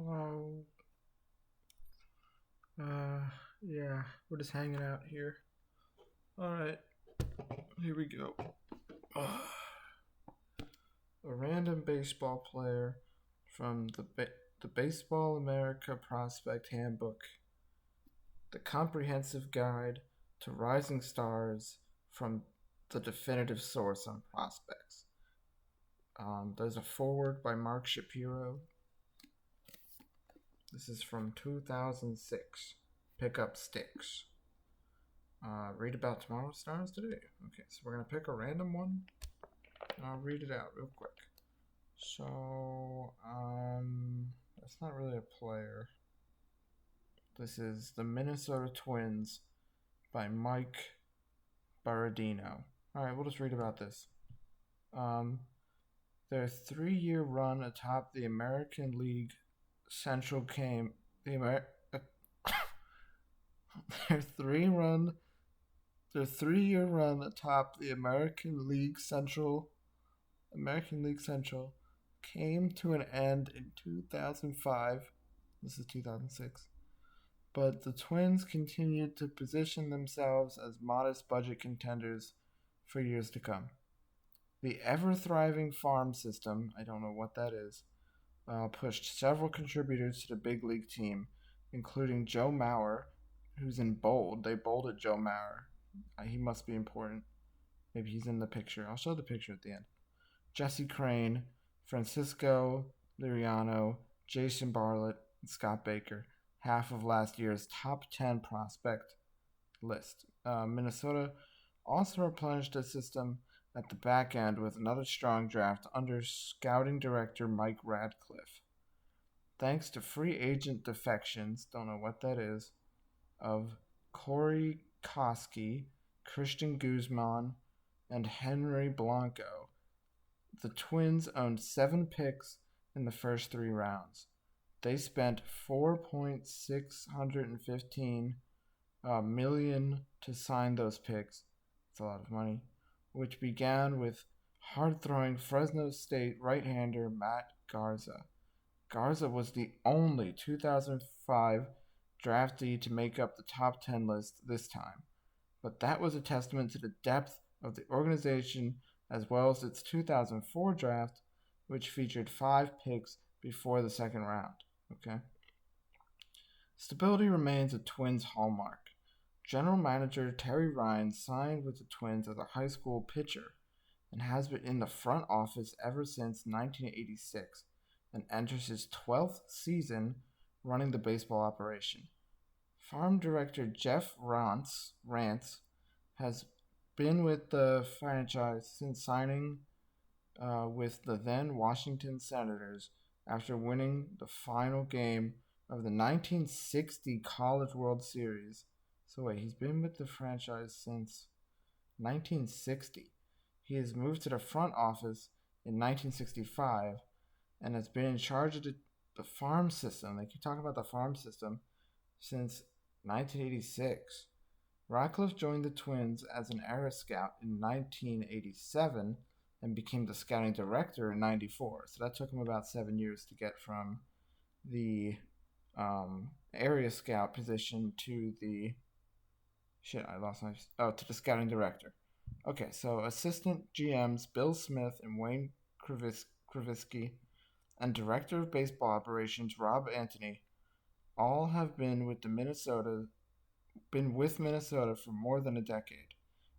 Hello. Uh, yeah, we're just hanging out here. All right, here we go. A random baseball player from the Baseball America Prospect Handbook, the comprehensive guide to rising stars from the definitive source on prospects. There's a foreword by Mark Shapiro. This is from 2006. Pick up sticks. Read about tomorrow's stars today. Okay, so we're gonna pick a random one, and I'll read it out real quick. So, that's not really a player. This is the Minnesota Twins by Mike Baradino. All right, we'll just read about this. Their 3-year run atop the American League Central came their three-year run atop the American League Central came to an end in 2005. This is 2006. But the Twins continued to position themselves as modest budget contenders for years to come. The ever-thriving farm system, I don't know what that is, pushed several contributors to the big league team, including Joe Mauer, who's in bold. They bolded Joe Mauer. He must be important. Maybe he's in the picture. I'll show the picture at the end. Jesse Crane, Francisco Liriano, Jason Bartlett, and Scott Baker, half of last year's top 10 prospect list. Minnesota also replenished the system at the back end with another strong draft under scouting director Mike Radcliffe. Thanks to free agent defections, don't know what that is, of Corey Koski, Christian Guzman, and Henry Blanco, the Twins owned 7 picks in the first 3 rounds. They spent $4.615 million to sign those picks. It's a lot of money. Which began with hard-throwing Fresno State right-hander Matt Garza. Garza was the only 2005 draftee to make up the top 10 list this time, but that was a testament to the depth of the organization as well as its 2004 draft, which featured 5 picks before the second round. Okay. Stability remains a Twins hallmark. General Manager Terry Ryan signed with the Twins as a high school pitcher and has been in the front office ever since 1986 and enters his 12th season running the baseball operation. Farm director Jeff Rantz has been with the franchise since signing with the then Washington Senators after winning the final game of the 1960 College World Series. So wait, he's been with the franchise since 1960. He has moved to the front office in 1965 and has been in charge of the farm system. They keep talking about the farm system since 1986. Radcliffe joined the Twins as an era scout in 1987 and became the scouting director in 94. So that took him about 7 years to get from the area scout position to the to the scouting director. Okay, so assistant GMs Bill Smith and Wayne Kravisky and director of baseball operations Rob Antony all have been with Minnesota for more than a decade.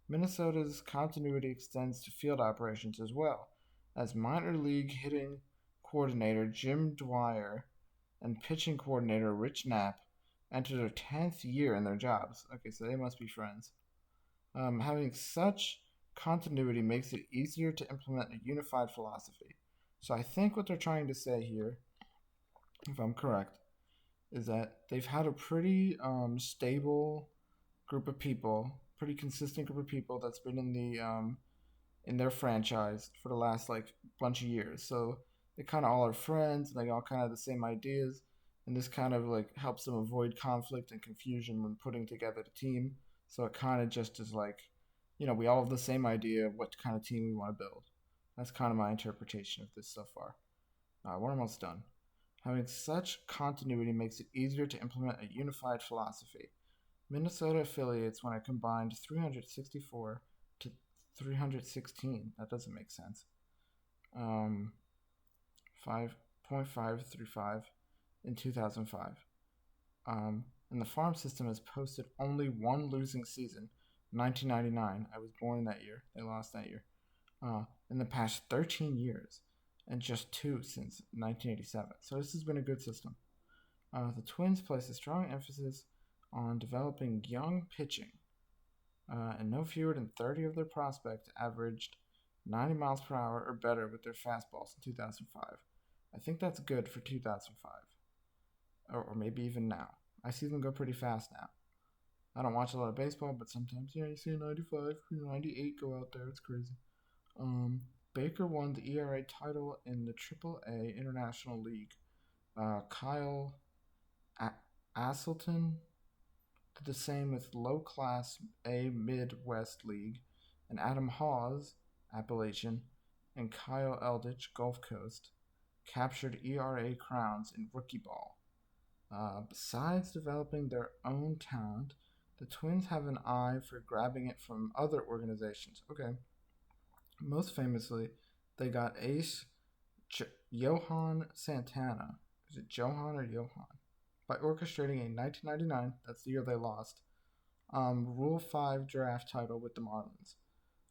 Minnesota's continuity extends to field operations as well, as minor league hitting coordinator Jim Dwyer and pitching coordinator Rich Knapp enter their 10th year in their jobs. Okay, so they must be friends. Having such continuity makes it easier to implement a unified philosophy. So I think what they're trying to say here, if I'm correct, is that they've had a pretty stable group of people, pretty consistent group of people that's been in their franchise for the last bunch of years. So they kind of all are friends, and they all kind of have the same ideas, and this kind of helps them avoid conflict and confusion when putting together the team. So it kind of just is we all have the same idea of what kind of team we want to build. That's kind of my interpretation of this so far. We're almost done. Having such continuity makes it easier to implement a unified philosophy. Minnesota affiliates when I combined 364 to 316. That doesn't make sense. 5.535 in 2005. And the farm system has posted only one losing season, 1999. I was born that year. They lost that year. In the past 13 years, and just 2 since 1987. So this has been a good system. The Twins place a strong emphasis on developing young pitching, and no fewer than 30 of their prospects averaged 90 miles per hour or better with their fastballs in 2005. I think that's good for 2005, or maybe even now. I see them go pretty fast now. I don't watch a lot of baseball, but sometimes, you see a 95, 98 go out there. It's crazy. Baker won the ERA title in the AAA International League. Kyle Asselton did the same with low-class A Midwest League, and Adam Hawes, Appalachian, and Kyle Eldritch, Gulf Coast, captured ERA crowns in rookie ball. Besides developing their own talent, the Twins have an eye for grabbing it from other organizations. Okay. Most famously, they got ace Johan Santana. Is it Johan or Johan? By orchestrating a 1999, that's the year they lost, Rule 5 draft title with the Marlins.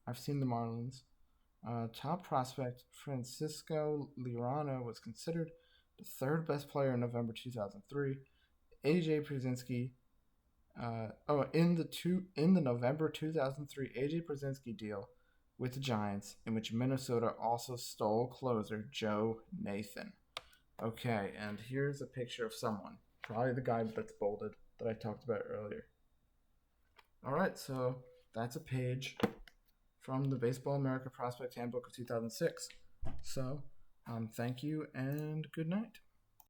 I've seen the Marlins. Top prospect Francisco Lirano was considered the third best player in November 2003. AJ Pierzynski. In the November 2003 AJ Pierzynski deal with the Giants, in which Minnesota also stole closer Joe Nathan. Okay, and here's a picture of someone. Probably the guy that's bolded that I talked about earlier. Alright, so that's a page from the Baseball America Prospect Handbook of 2006. So, thank you and good night.